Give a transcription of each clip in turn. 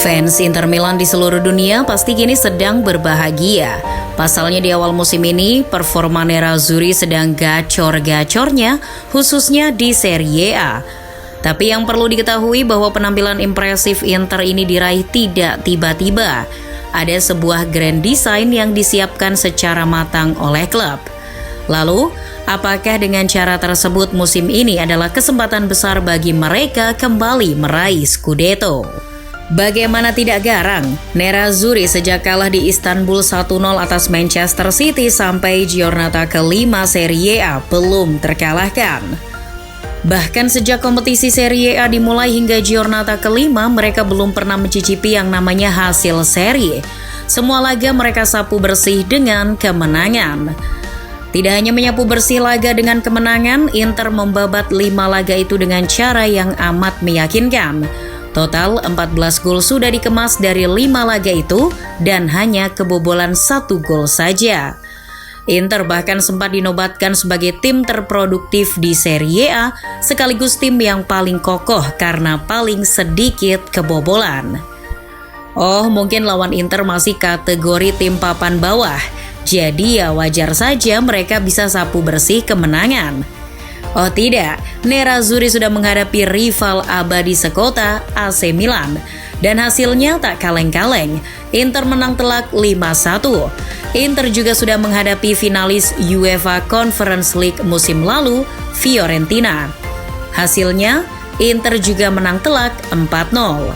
Fans Inter Milan di seluruh dunia pasti kini sedang berbahagia. Pasalnya di awal musim ini, performa Nerazzurri sedang gacor-gacornya, khususnya di Serie A. Tapi yang perlu diketahui bahwa penampilan impresif Inter ini diraih tidak tiba-tiba. Ada sebuah grand design yang disiapkan secara matang oleh klub. Lalu, apakah dengan cara tersebut musim ini adalah kesempatan besar bagi mereka kembali meraih Scudetto? Bagaimana tidak garang, Nerazzurri sejak kalah di Istanbul 1-0 atas Manchester City sampai giornata kelima Serie A belum terkalahkan. Bahkan sejak kompetisi Serie A dimulai hingga giornata kelima, mereka belum pernah mencicipi yang namanya hasil seri. Semua laga mereka sapu bersih dengan kemenangan. Tidak hanya menyapu bersih laga dengan kemenangan, Inter membabat 5 laga itu dengan cara yang amat meyakinkan. Total 14 gol sudah dikemas dari 5 laga itu dan hanya kebobolan 1 gol saja. Inter bahkan sempat dinobatkan sebagai tim terproduktif di Serie A sekaligus tim yang paling kokoh karena paling sedikit kebobolan. Oh, mungkin lawan Inter masih kategori tim papan bawah. Jadi ya wajar saja mereka bisa sapu bersih kemenangan. Oh tidak, Nerazzurri sudah menghadapi rival abadi sekota AC Milan. Dan hasilnya tak kaleng-kaleng, Inter menang telak 5-1. Inter juga sudah menghadapi finalis UEFA Conference League musim lalu, Fiorentina. Hasilnya, Inter juga menang telak 4-0.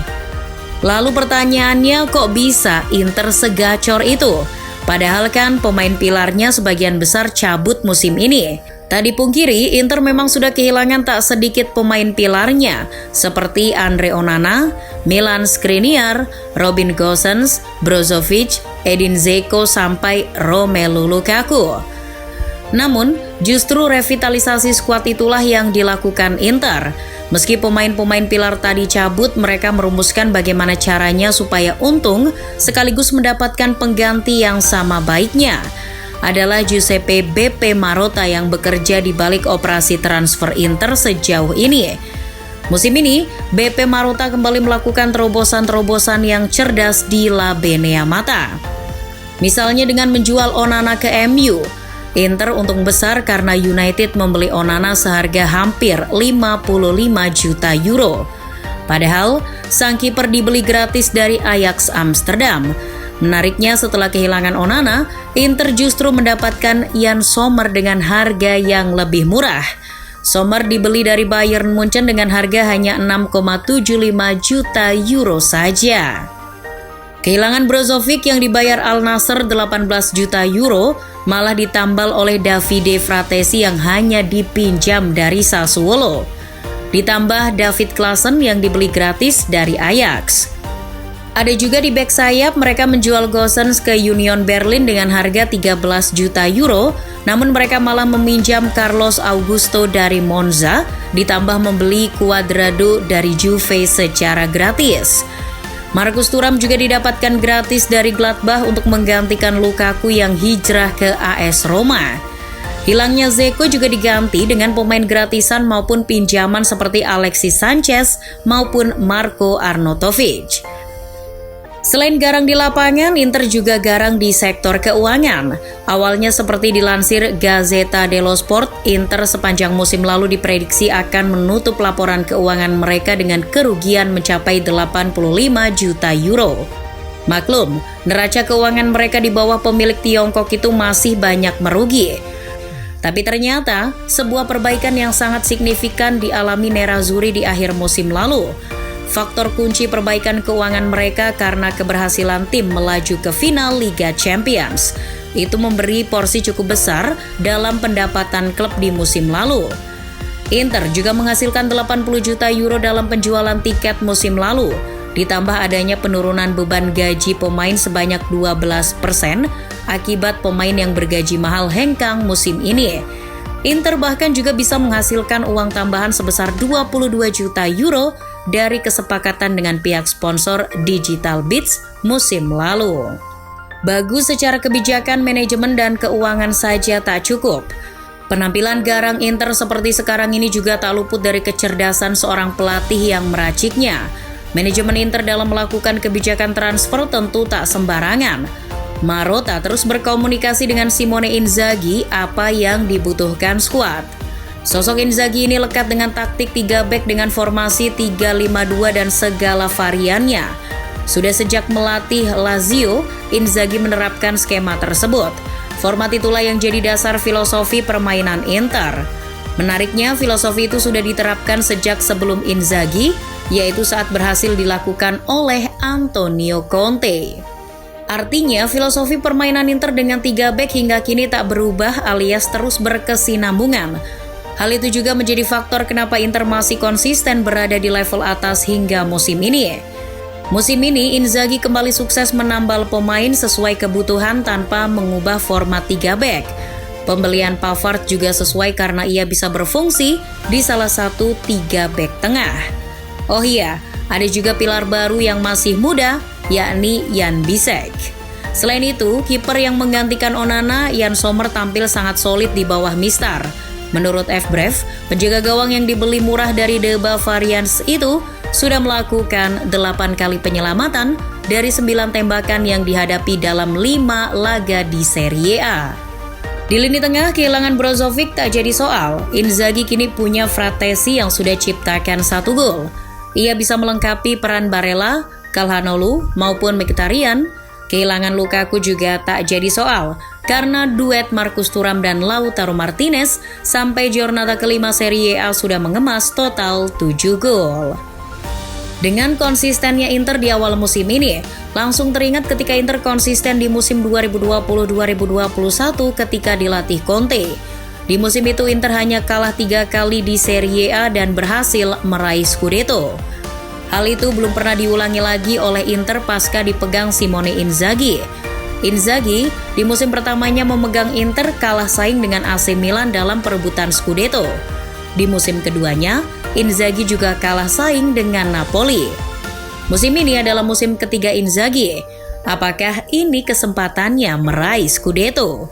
Lalu pertanyaannya, kok bisa Inter segacor itu? Padahal kan pemain pilarnya sebagian besar cabut musim ini. Tak dipungkiri, Inter memang sudah kehilangan tak sedikit pemain pilarnya, seperti Andre Onana, Milan Skriniar, Robin Gosens, Brozovic, Edin Dzeko, sampai Romelu Lukaku. Namun, justru revitalisasi skuad itulah yang dilakukan Inter. Meski pemain-pemain pilar tadi cabut, mereka merumuskan bagaimana caranya supaya untung sekaligus mendapatkan pengganti yang sama baiknya. Adalah Giuseppe BP Marotta yang bekerja di balik operasi transfer Inter sejauh ini. Musim ini, BP Marotta kembali melakukan terobosan-terobosan yang cerdas di La Benea Mata. Misalnya dengan menjual Onana ke MU. Inter untung besar karena United membeli Onana seharga hampir 55 juta euro. Padahal, sang kiper dibeli gratis dari Ajax Amsterdam. Menariknya, setelah kehilangan Onana, Inter justru mendapatkan Jan Sommer dengan harga yang lebih murah. Sommer dibeli dari Bayern Munchen dengan harga hanya 6,75 juta euro saja. Kehilangan Brozovic yang dibayar Al Nassr 18 juta euro malah ditambal oleh Davide Fratesi yang hanya dipinjam dari Sassuolo. Ditambah David Klaassen yang dibeli gratis dari Ajax. Ada juga di bek sayap, mereka menjual Gosens ke Union Berlin dengan harga 13 juta euro, namun mereka malah meminjam Carlos Augusto dari Monza, ditambah membeli Cuadrado dari Juve secara gratis. Marcus Thuram juga didapatkan gratis dari Gladbach untuk menggantikan Lukaku yang hijrah ke AS Roma. Hilangnya Dzeko juga diganti dengan pemain gratisan maupun pinjaman seperti Alexis Sanchez maupun Marko Arnautovic. Selain garang di lapangan, Inter juga garang di sektor keuangan. Awalnya seperti dilansir Gazzetta dello Sport, Inter sepanjang musim lalu diprediksi akan menutup laporan keuangan mereka dengan kerugian mencapai 85 juta euro. Maklum, neraca keuangan mereka di bawah pemilik Tiongkok itu masih banyak merugi. Tapi ternyata, sebuah perbaikan yang sangat signifikan dialami Nerazzurri di akhir musim lalu. Faktor kunci perbaikan keuangan mereka karena keberhasilan tim melaju ke final Liga Champions. Itu memberi porsi cukup besar dalam pendapatan klub di musim lalu. Inter juga menghasilkan 80 juta euro dalam penjualan tiket musim lalu. Ditambah adanya penurunan beban gaji pemain sebanyak 12% akibat pemain yang bergaji mahal hengkang musim ini. Inter bahkan juga bisa menghasilkan uang tambahan sebesar 22 juta euro dari kesepakatan dengan pihak sponsor Digital Beats musim lalu. Bagus secara kebijakan, manajemen, dan keuangan saja tak cukup. Penampilan garang Inter seperti sekarang ini juga tak luput dari kecerdasan seorang pelatih yang meraciknya. Manajemen Inter dalam melakukan kebijakan transfer tentu tak sembarangan. Marotta terus berkomunikasi dengan Simone Inzaghi apa yang dibutuhkan skuad. Sosok Inzaghi ini lekat dengan taktik 3 back dengan formasi 3-5-2 dan segala variannya. Sudah sejak melatih Lazio, Inzaghi menerapkan skema tersebut. Format itulah yang jadi dasar filosofi permainan Inter. Menariknya, filosofi itu sudah diterapkan sejak sebelum Inzaghi, yaitu saat berhasil dilakukan oleh Antonio Conte. Artinya, filosofi permainan Inter dengan 3 back hingga kini tak berubah alias terus berkesinambungan. Hal itu juga menjadi faktor kenapa Inter masih konsisten berada di level atas hingga musim ini. Musim ini, Inzaghi kembali sukses menambal pemain sesuai kebutuhan tanpa mengubah format 3 back. Pembelian Pavard juga sesuai karena ia bisa berfungsi di salah satu 3 back tengah. Oh iya, ada juga pilar baru yang masih muda, yakni Jan Bisek. Selain itu, kiper yang menggantikan Onana, Jan Sommer tampil sangat solid di bawah Mistar. Menurut Fbrev, penjaga gawang yang dibeli murah dari The Bavarians itu sudah melakukan 8 kali penyelamatan dari 9 tembakan yang dihadapi dalam 5 laga di Serie A. Di lini tengah, kehilangan Brozovic tak jadi soal. Inzaghi kini punya Fratesi yang sudah ciptakan 1 gol. Ia bisa melengkapi peran Barella, Calhanoglu maupun Mkhitaryan. Kehilangan Lukaku juga tak jadi soal karena duet Marcus Thuram dan Lautaro Martinez sampai Giornata kelima Serie A sudah mengemas total 7 gol. Dengan konsistennya Inter di awal musim ini, langsung teringat ketika Inter konsisten di musim 2020-2021 ketika dilatih Conte. Di musim itu Inter hanya kalah 3 kali di Serie A dan berhasil meraih Scudetto. Hal itu belum pernah diulangi lagi oleh Inter pasca dipegang Simone Inzaghi. Inzaghi di musim pertamanya memegang Inter kalah saing dengan AC Milan dalam perebutan Scudetto. Di musim keduanya, Inzaghi juga kalah saing dengan Napoli. Musim ini adalah musim ketiga Inzaghi. Apakah ini kesempatannya meraih Scudetto?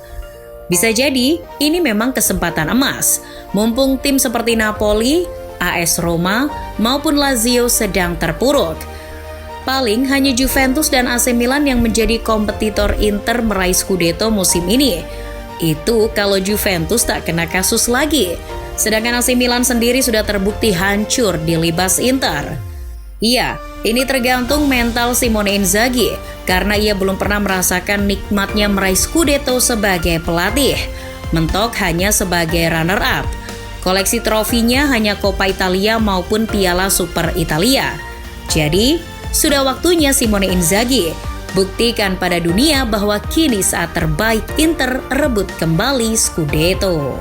Bisa jadi ini memang kesempatan emas. Mumpung tim seperti Napoli, AS Roma, maupun Lazio sedang terpuruk. Paling hanya Juventus dan AC Milan yang menjadi kompetitor Inter meraih Scudetto musim ini. Itu kalau Juventus tak kena kasus lagi. Sedangkan AC Milan sendiri sudah terbukti hancur dilibas Inter. Iya, ini tergantung mental Simone Inzaghi karena ia belum pernah merasakan nikmatnya meraih Scudetto sebagai pelatih. Mentok hanya sebagai runner-up. Koleksi trofinya hanya Coppa Italia maupun Piala Super Italia. Jadi, sudah waktunya Simone Inzaghi buktikan pada dunia bahwa kini saat terbaik Inter rebut kembali Scudetto.